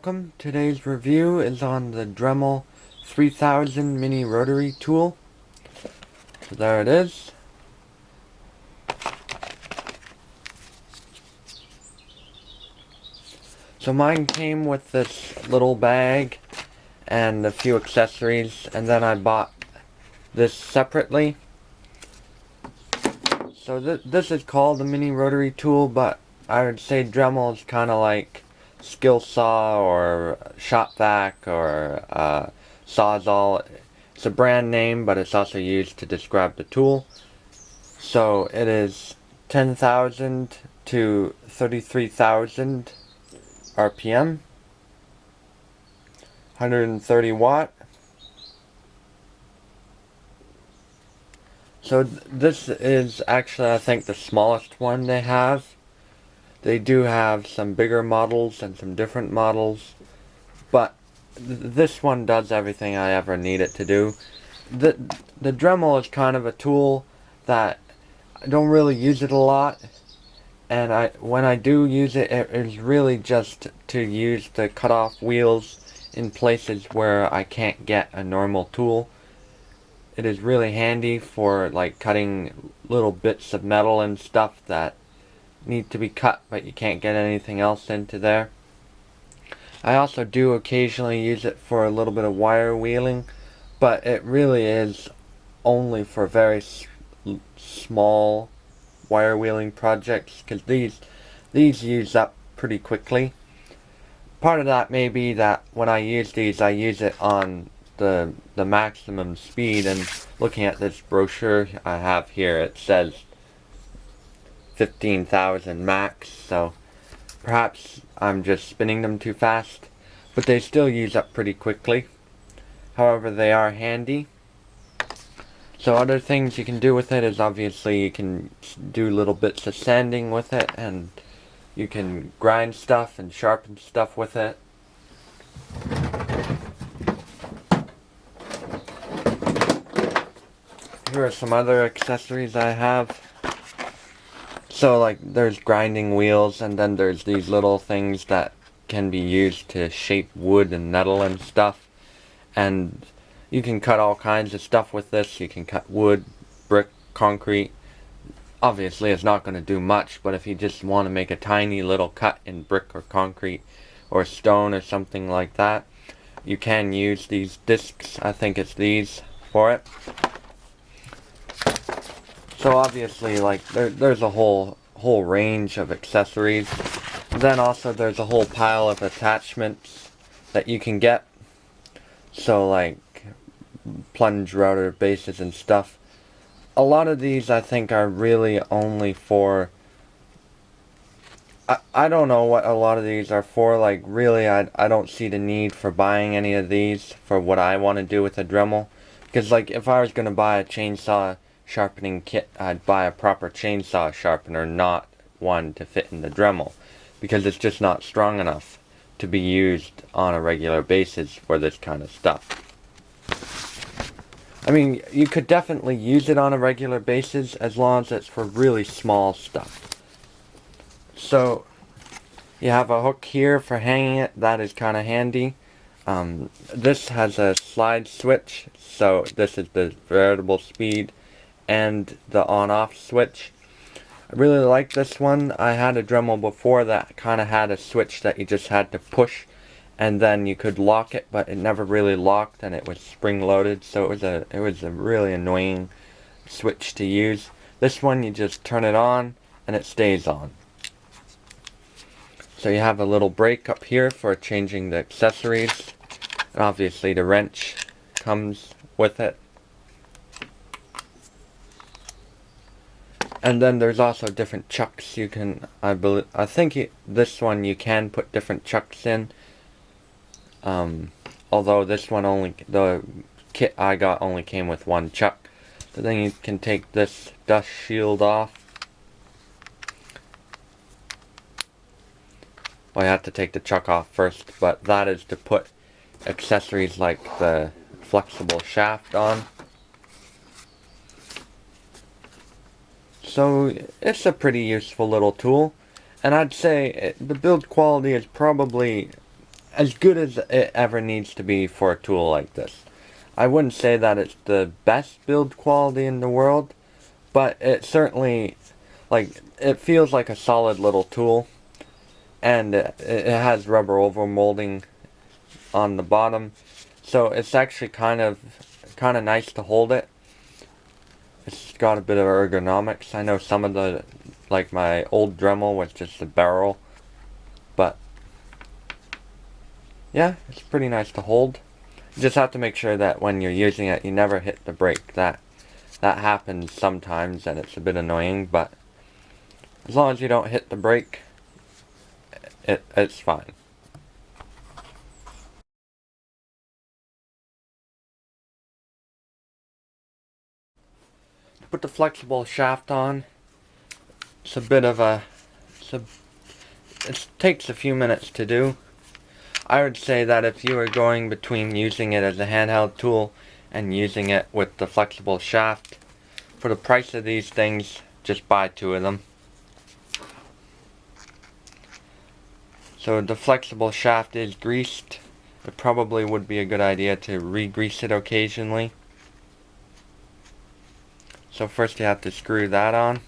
welcome. Today's review is on the Dremel 3000 mini rotary tool. So there it is. So mine came with this little bag and a few accessories, and then I bought this separately. So this is called the mini rotary tool, but I would say Dremel is kind of like skill saw or shop vac or sawzall. It's a brand name, but it's also used to describe the tool. So it is 10,000 to 33,000 RPM, 130 watt. So this is actually, I think, the smallest one they have. They do have some bigger models and some different models, but this one does everything I ever need it to do. The Dremel is kind of a tool that I don't really use it a lot, and when I do use it, it is really just to use the cut-off wheels in places where I can't get a normal tool. It is really handy for like cutting little bits of metal and stuff that need to be cut, but you can't get anything else into there. I also do occasionally use it for a little bit of wire wheeling, but it really is only for very small wire wheeling projects, because these use up pretty quickly. Part of that may be that when I use these, I use it on the maximum speed, and looking at this brochure I have here, it says 15,000 max, so perhaps I'm just spinning them too fast, but they still use up pretty quickly. However, they are handy. So other things you can do with it is obviously you can do little bits of sanding with it, and you can grind stuff and sharpen stuff with it. Here are some other accessories I have. So like there's grinding wheels, and then there's these little things that can be used to shape wood and metal and stuff. And you can cut all kinds of stuff with this. You can cut wood, brick, concrete. Obviously it's not going to do much, but if you just want to make a tiny little cut in brick or concrete or stone or something like that, you can use these discs. I think it's these for it. So obviously, like there's a whole range of accessories. Then also there's a whole pile of attachments that you can get. So like plunge router bases and stuff. A lot of these I think are really only for, I don't know what a lot of these are for. Like really I don't see the need for buying any of these for what I want to do with a Dremel. Because like if I was going to buy a chainsaw sharpening kit, I'd buy a proper chainsaw sharpener, not one to fit in the Dremel, because it's just not strong enough to be used on a regular basis for this kind of stuff. I mean, you could definitely use it on a regular basis as long as it's for really small stuff. So you have a hook here for hanging it. That is kind of handy. This has a slide switch, so this is the variable speed and the on-off switch. I really like this one. I had a Dremel before that kind of had a switch that you just had to push, and then you could lock it, but it never really locked, and it was spring-loaded, so it was a really annoying switch to use. This one you just turn it on, and it stays on. So you have a little brake up here for changing the accessories, and obviously the wrench comes with it. And then there's also different chucks you can, I think this one you can put different chucks in. Although this one the kit I got only came with one chuck. So then you can take this dust shield off. Well, you have to take the chuck off first, but that is to put accessories like the flexible shaft on. So it's a pretty useful little tool, and I'd say the build quality is probably as good as it ever needs to be for a tool like this. I wouldn't say that it's the best build quality in the world, but it certainly, like, it feels like a solid little tool, and it has rubber overmolding on the bottom, so it's actually kind of nice to hold it. It's got a bit of ergonomics. I know some of the, like my old Dremel was just a barrel, but yeah, it's pretty nice to hold. You just have to make sure that when you're using it, you never hit the brake. That happens sometimes, and it's a bit annoying, but as long as you don't hit the brake, it's fine. Put the flexible shaft on. It's a bit of a, it takes a few minutes to do. I would say that if you are going between using it as a handheld tool and using it with the flexible shaft, for the price of these things, just buy 2 of them. So the flexible shaft is greased. It probably would be a good idea to re-grease it occasionally. So first you have to screw that on.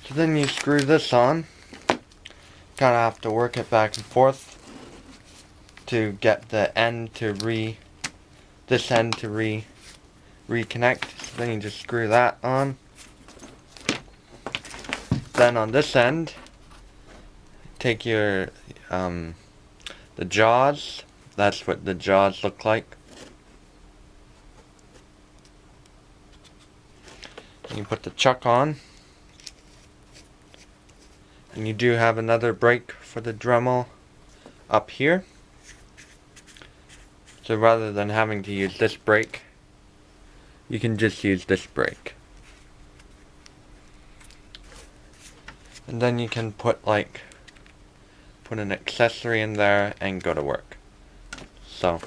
So then you screw this on. Kind of have to work it back and forth to get the end to this end to reconnect. So then you just screw that on. Then on this end, take your the jaws. That's what the jaws look like. And you put the chuck on. And you do have another brake for the Dremel up here. So rather than having to use this brake, you can just use this brake. And then you can put an accessory in there and go to work. So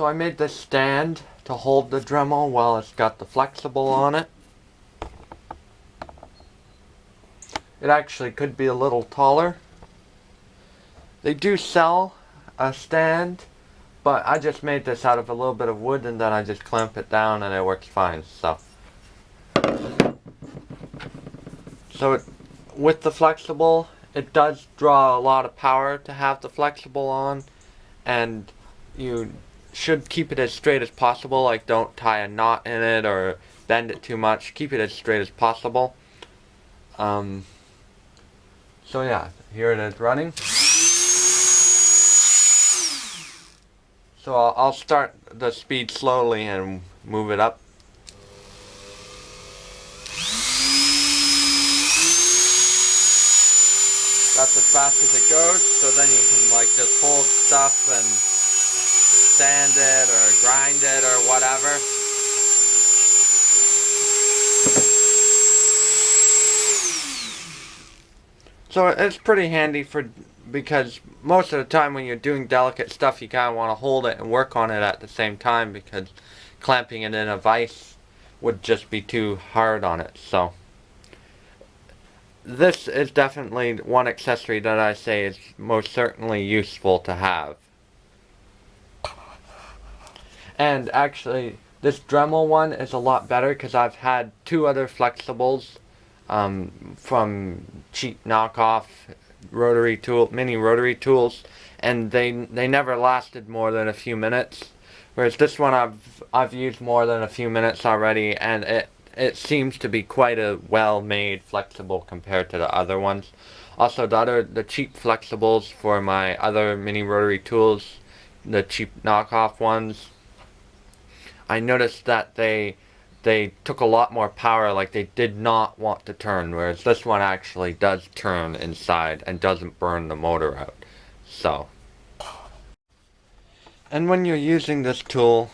I made this stand to hold the Dremel while it's got the flexible on it. It actually could be a little taller. They do sell a stand, but I just made this out of a little bit of wood, and then I just clamp it down and it works fine. So with the flexible, it does draw a lot of power to have the flexible on, and you should keep it as straight as possible. Like, don't tie a knot in it or bend it too much. Keep it as straight as possible. So yeah, here it is running. So I'll start the speed slowly and move it up. That's as fast as it goes, so then you can just hold stuff and sand it or grind it or whatever. So it's pretty handy because most of the time when you're doing delicate stuff, you kind of want to hold it and work on it at the same time, because clamping it in a vise would just be too hard on it. So this is definitely one accessory that I say is most certainly useful to have. And actually, this Dremel one is a lot better because I've had 2 other flexibles from cheap knockoff mini rotary tools, and they never lasted more than a few minutes. Whereas this one I've used more than a few minutes already, and it seems to be quite a well-made flexible compared to the other ones. Also, the cheap flexibles for my other mini rotary tools, the cheap knockoff ones, I noticed that they took a lot more power, like they did not want to turn, whereas this one actually does turn inside and doesn't burn the motor out. So, and when you're using this tool,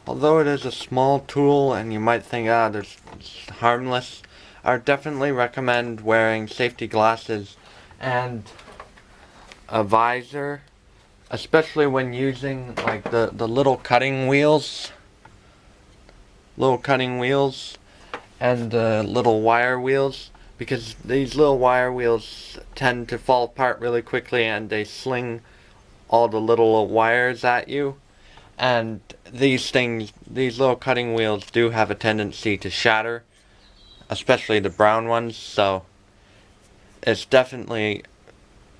although it is a small tool and you might think, it's harmless, I would definitely recommend wearing safety glasses and a visor, especially when using like the little cutting wheels, and the little wire wheels, because these little wire wheels tend to fall apart really quickly and they sling all the little wires at you. And these little cutting wheels do have a tendency to shatter, especially the brown ones, so it's definitely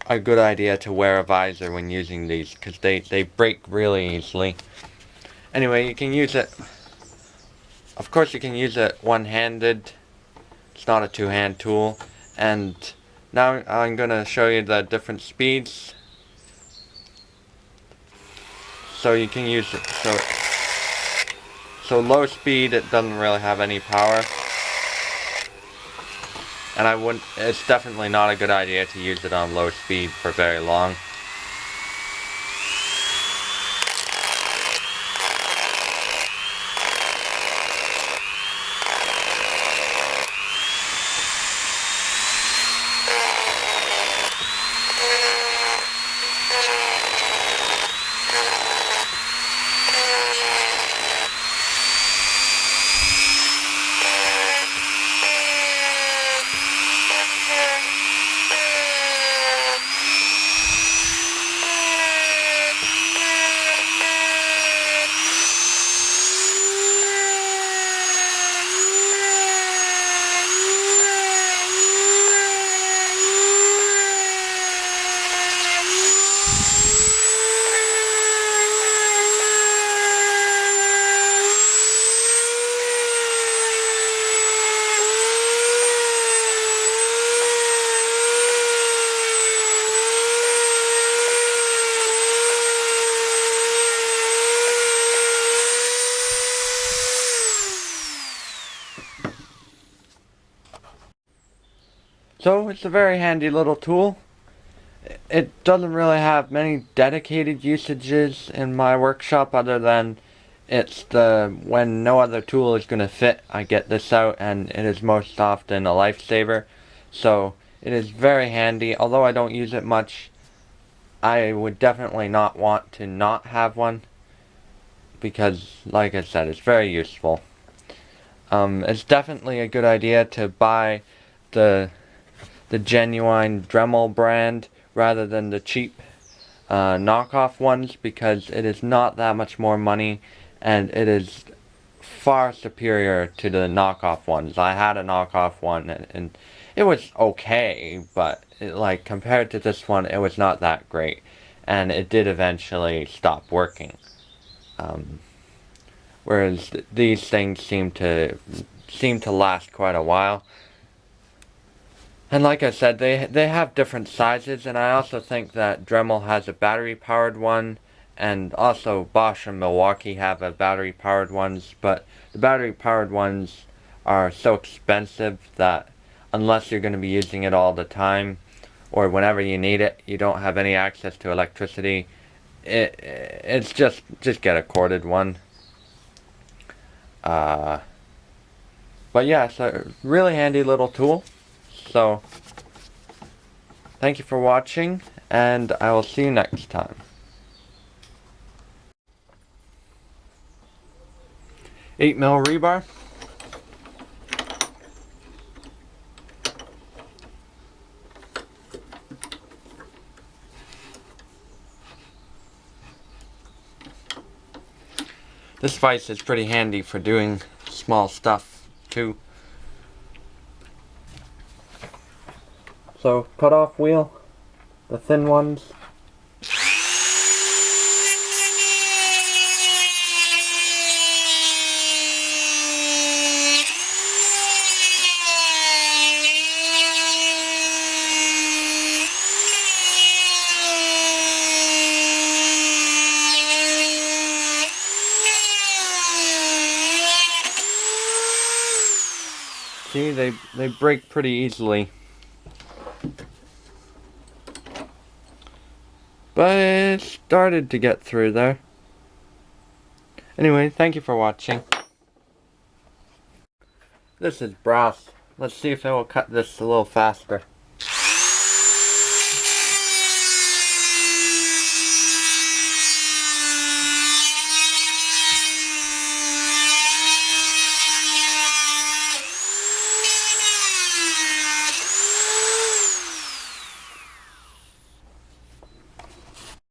a good idea to wear a visor when using these, because they break really easily. Anyway, you can use it, of course you can use it one-handed. It's not a two-hand tool. And now I'm going to show you the different speeds. So you can use it, so low speed, it doesn't really have any power. And it's definitely not a good idea to use it on low speed for very long. So it's a very handy little tool. It doesn't really have many dedicated usages in my workshop, other than when no other tool is going to fit, I get this out, and it is most often a lifesaver. So it is very handy. Although I don't use it much, I would definitely not want to not have one, because like I said, it's very useful. It's definitely a good idea to buy the genuine Dremel brand rather than the cheap knockoff ones, because it is not that much more money and it is far superior to the knockoff ones. I had a knockoff one and it was okay, but like compared to this one, it was not that great, and it did eventually stop working. Whereas these things seem to last quite a while. And like I said, they have different sizes, and I also think that Dremel has a battery-powered one, and also Bosch and Milwaukee have a battery-powered ones, but the battery-powered ones are so expensive that unless you're going to be using it all the time, or whenever you need it, you don't have any access to electricity, it's just get a corded one. But yeah, it's a really handy little tool. So, thank you for watching, and I will see you next time. 8mm rebar. This vise is pretty handy for doing small stuff too. So, cut off wheel, the thin ones. See, they break pretty easily. But it started to get through there. Anyway, thank you for watching. This is brass. Let's see if it will cut this a little faster.